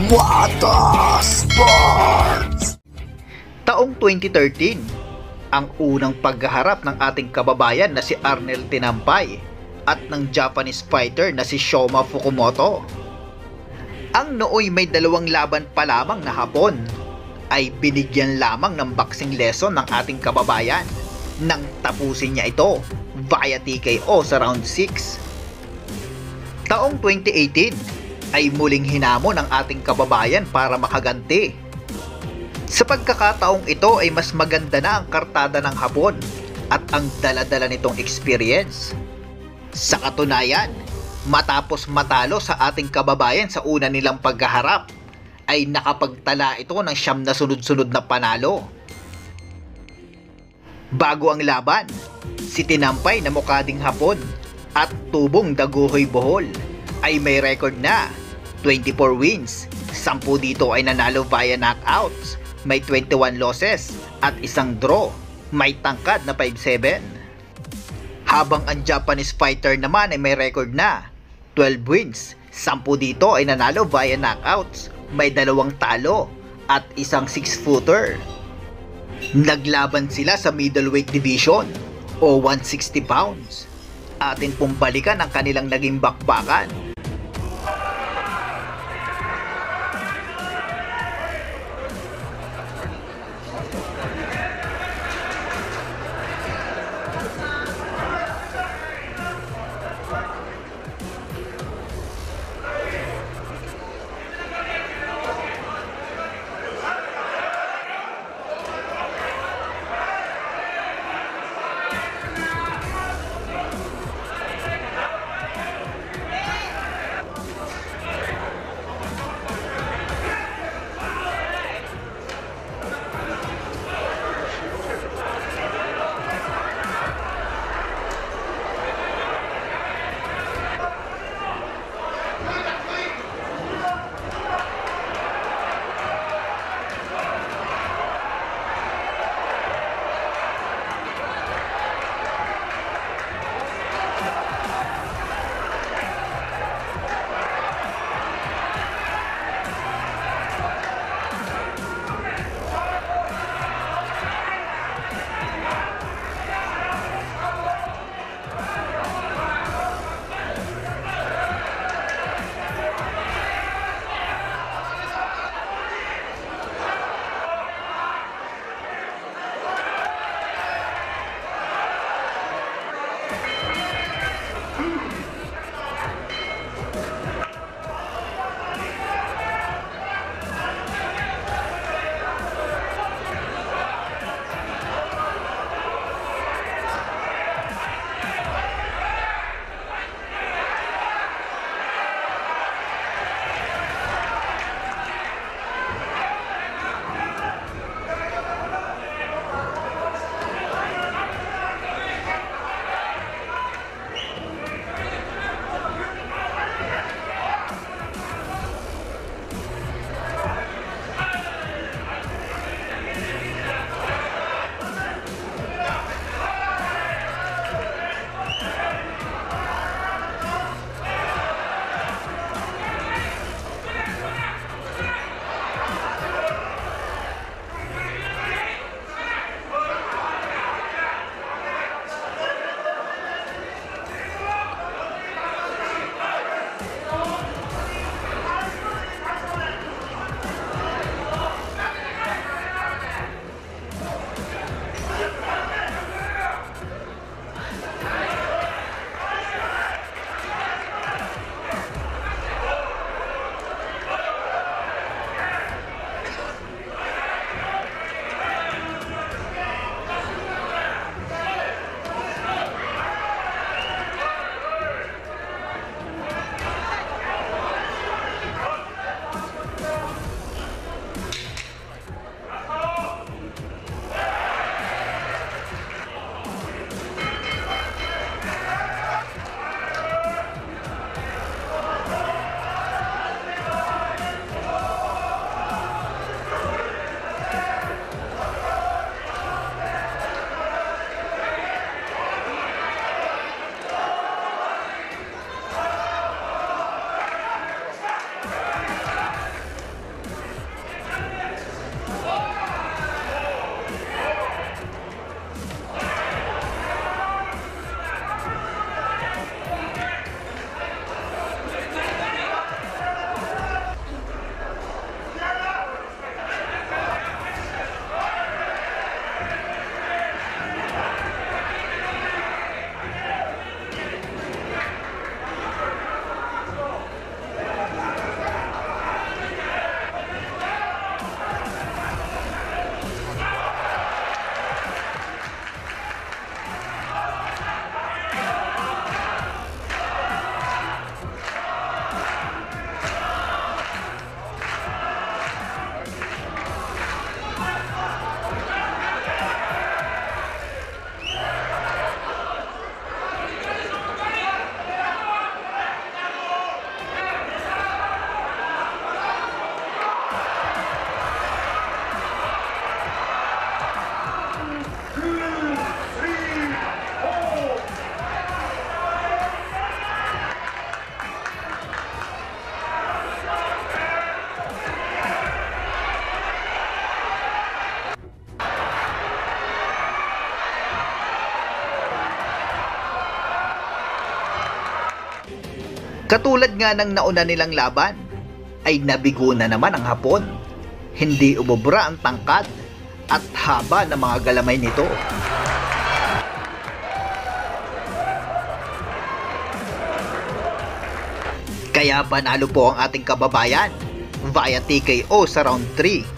Wata Sports! Taong 2013, ang unang paghaharap ng ating kababayan na si Arnel Tinampay at ng Japanese fighter na si Shoma Fukumoto. Ang nooy may dalawang laban pa lamang na hapon ay binigyan lamang ng boxing lesson ng ating kababayan nang tapusin niya ito via TKO sa round 6. Taong 2018 ay muling hinamon ng ating kababayan para makaganti. Sa pagkakataong ito ay mas maganda na ang kartada ng Hapon at ang dala-dala nitong experience. Sa katunayan, matapos matalo sa ating kababayan sa una nilang paghaharap, ay nakapagtala ito ng 9 na sunod-sunod na panalo. Bago ang laban, si Tinampay na mukha ding Hapon at tubong Daguhoy Bohol ay may record na 24 wins, 10 dito ay nanalo via knockouts, may 21 losses at isang draw, may tangkad na 5'7". Habang ang Japanese fighter naman ay may record na 12 wins, 10 dito ay nanalo via knockouts, may 2 talo at isang 6-footer. Naglaban sila sa middleweight division o 160 pounds. Atin pong balikan ang kanilang naging bakbakan. Katulad nga ng nauna nilang laban, ay nabigo na naman ang Hapon. Hindi umubra ang tangkad at haba ng mga galamay nito. Kaya panalo po ang ating kababayan via TKO sa round 3.